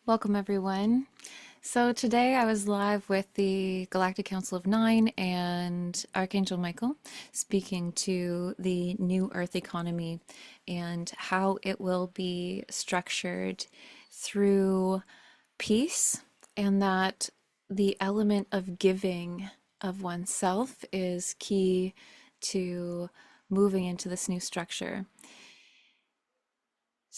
Welcome, everyone. So today I was live with the Galactic Council of Nine and Archangel Michael speaking to the new Earth economy and how it will be structured through peace, and that the element of giving of oneself is key to moving into this new structure.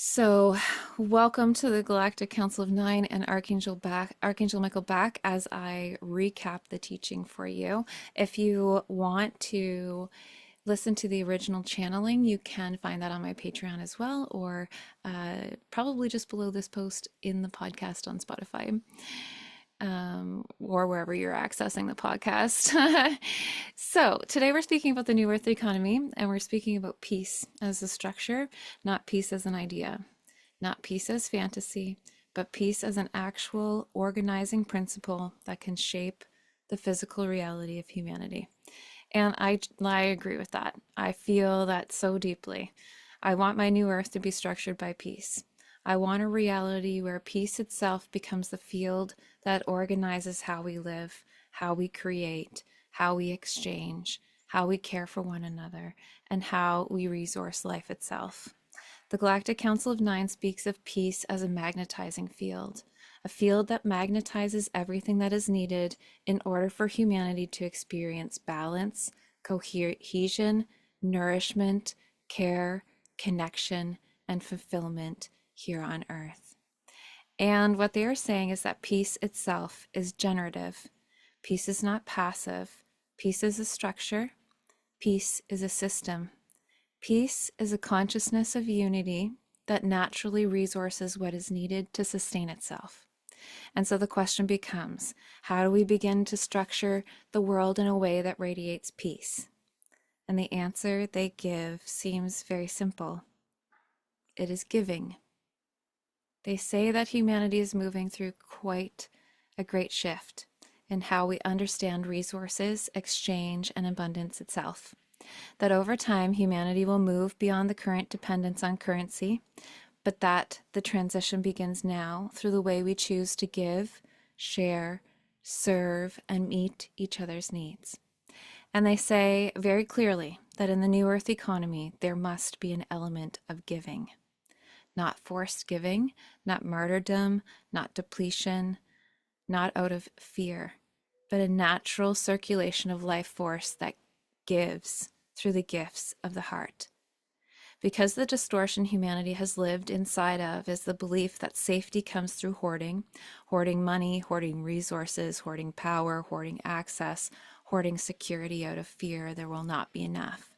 So, welcome to the Galactic Council of Nine and Archangel Michael back as I recap the teaching for you. If you want to listen to the original channeling, you can find that on my Patreon as well, or probably just below this post in the podcast on Spotify, or wherever you're accessing the podcast. So, today we're speaking about the New Earth economy, and we're speaking about peace as a structure, not peace as an idea, not peace as fantasy, but peace as an actual organizing principle that can shape the physical reality of humanity. And I agree with that. I feel that so deeply. I want my new earth to be structured by peace. I want a reality where peace itself becomes the field that organizes how we live, how we create, how we exchange, how we care for one another, and how we resource life itself. The Galactic Council of Nine speaks of peace as a magnetizing field, a field that magnetizes everything that is needed in order for humanity to experience balance, cohesion, nourishment, care, connection, and fulfillment here on Earth. And what they are saying is that peace itself is generative. Peace is not passive. Peace is a structure. Peace is a system. Peace is a consciousness of unity that naturally resources what is needed to sustain itself. And so the question becomes, how do we begin to structure the world in a way that radiates peace? And the answer they give seems very simple. It is giving. They say that humanity is moving through quite a great shift in how we understand resources, exchange, and abundance itself. That over time, humanity will move beyond the current dependence on currency, but that the transition begins now through the way we choose to give, share, serve, and meet each other's needs. And they say very clearly that in the New Earth economy, there must be an element of giving. Not forced giving, not martyrdom, not depletion, not out of fear, but a natural circulation of life force that gives through the gifts of the heart. Because the distortion humanity has lived inside of is the belief that safety comes through hoarding money, hoarding resources, hoarding power, hoarding access, hoarding security out of fear there will not be enough.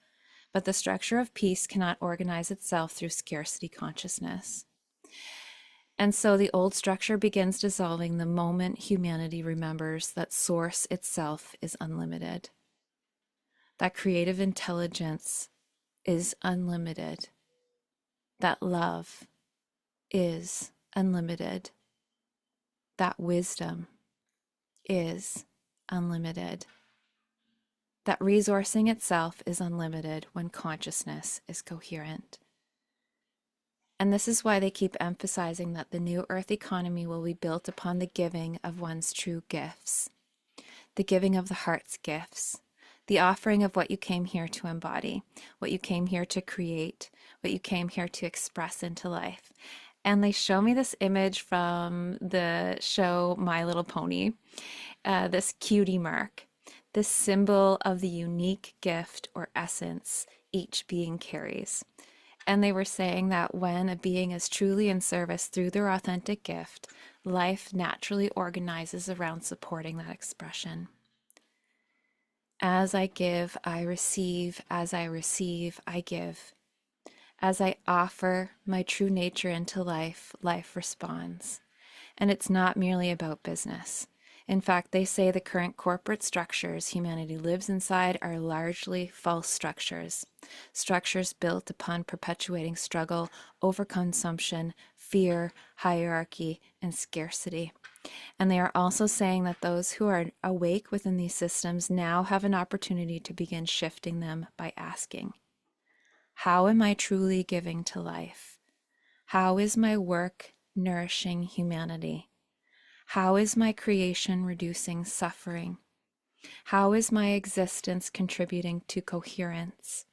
But the structure of peace cannot organize itself through scarcity consciousness. And so the old structure begins dissolving the moment humanity remembers that source itself is unlimited, that creative intelligence is unlimited, that love is unlimited, that wisdom is unlimited, that resourcing itself is unlimited when consciousness is coherent. And this is why they keep emphasizing that the new earth economy will be built upon the giving of one's true gifts, the giving of the heart's gifts, the offering of what you came here to embody, what you came here to create, what you came here to express into life. And they show me this image from the show My Little Pony, this cutie mark, this symbol of the unique gift or essence each being carries. And they were saying that when a being is truly in service through their authentic gift, life naturally organizes around supporting that expression. As I give, I receive. As I receive, I give. As I offer my true nature into life, life responds. And it's not merely about business. In fact, they say the current corporate structures humanity lives inside are largely false structures, structures built upon perpetuating struggle, overconsumption, fear, hierarchy, and scarcity. And they are also saying that those who are awake within these systems now have an opportunity to begin shifting them by asking, how am I truly giving to life? How is my work nourishing humanity? How is my creation reducing suffering? How is my existence contributing to coherence?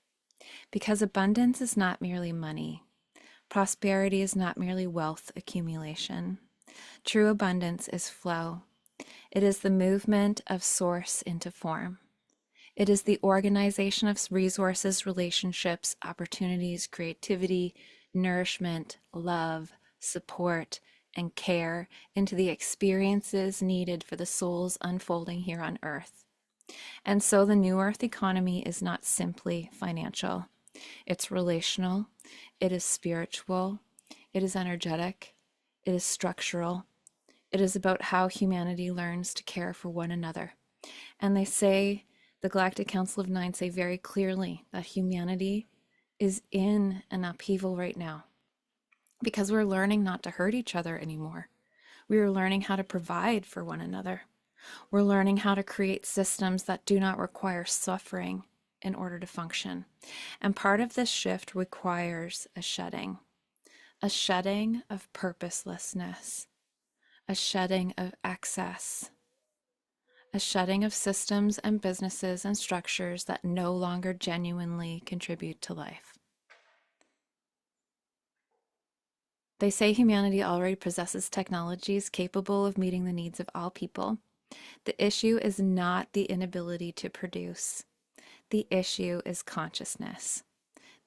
Because abundance is not merely money. Prosperity is not merely wealth accumulation. True abundance is flow. It is the movement of source into form. It is the organization of resources, relationships, opportunities, creativity, nourishment, love, support, and care into the experiences needed for the soul's unfolding here on earth. And so the New Earth economy is not simply financial. It's relational, it is spiritual, it is energetic, it is structural. It is about how humanity learns to care for one another. And they say, the Galactic Council of Nine say very clearly that humanity is in an upheaval right now because we're learning not to hurt each other anymore. We are learning how to provide for one another. We're learning how to create systems that do not require suffering in order to function. And part of this shift requires a shedding of purposelessness, a shedding of excess, a shedding of systems and businesses and structures that no longer genuinely contribute to life. They say humanity already possesses technologies capable of meeting the needs of all people. The issue is not the inability to produce. The issue is consciousness.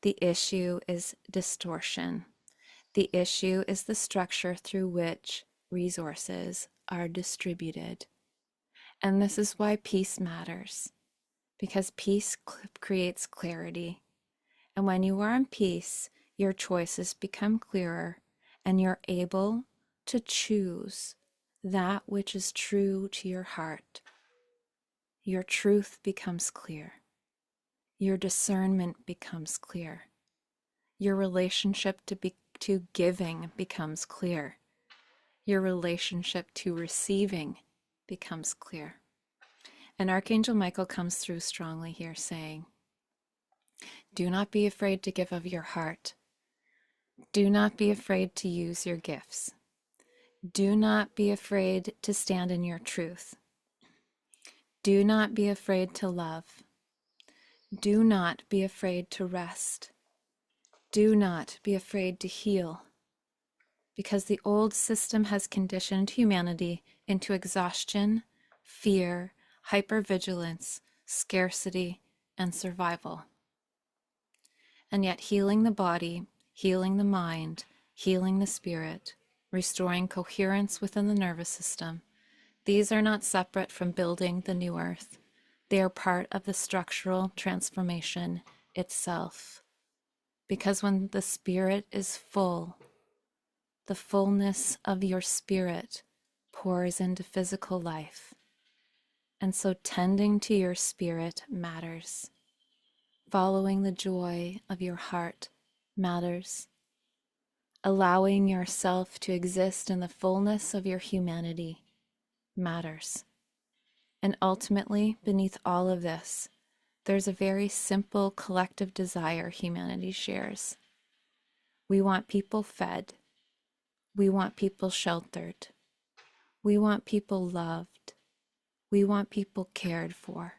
The issue is distortion. The issue is the structure through which resources are distributed. And this is why peace matters, because peace creates clarity. And when you are in peace, your choices become clearer and you're able to choose that which is true to your heart. Your truth becomes clear. Your discernment becomes clear. Your relationship to giving becomes clear. Your relationship to receiving becomes clear. And Archangel Michael comes through strongly here saying, do not be afraid to give of your heart. Do not be afraid to use your gifts. Do not be afraid to stand in your truth. Do not be afraid to love. Do not be afraid to rest. Do not be afraid to heal. Because the old system has conditioned humanity into exhaustion, fear, hypervigilance, scarcity, and survival. And yet healing the body, healing the mind, healing the spirit, restoring coherence within the nervous system, these are not separate from building the new earth. They are part of the structural transformation itself. Because when the spirit is full, the fullness of your spirit pours into physical life. And so tending to your spirit matters. Following the joy of your heart matters. Allowing yourself to exist in the fullness of your humanity matters. And ultimately, beneath all of this, there's a very simple collective desire humanity shares. We want people fed. We want people sheltered. We want people loved. We want people cared for.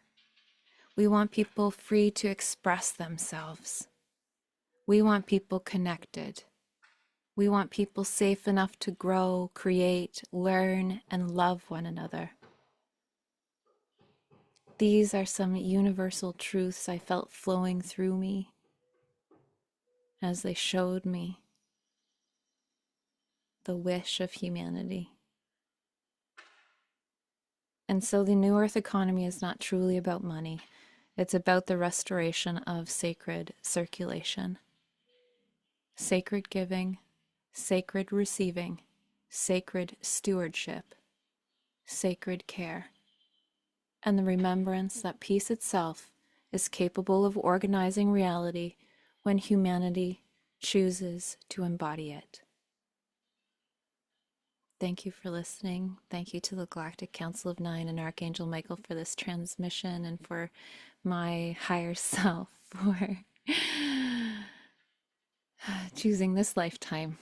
We want people free to express themselves. We want people connected. We want people safe enough to grow, create, learn, and love one another. These are some universal truths I felt flowing through me as they showed me the wish of humanity. And so the New Earth economy is not truly about money. It's about the restoration of sacred circulation, sacred giving, sacred receiving, sacred stewardship, sacred care, and the remembrance that peace itself is capable of organizing reality when humanity chooses to embody it. Thank you for listening. Thank you to the Galactic Council of Nine and Archangel Michael for this transmission, and for my higher self for choosing this lifetime.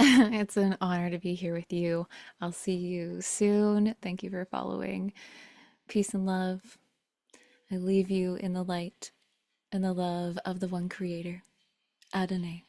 It's an honor to be here with you. I'll see you soon. Thank you for following. Peace and love. I leave you in the light and the love of the one creator, Adonai.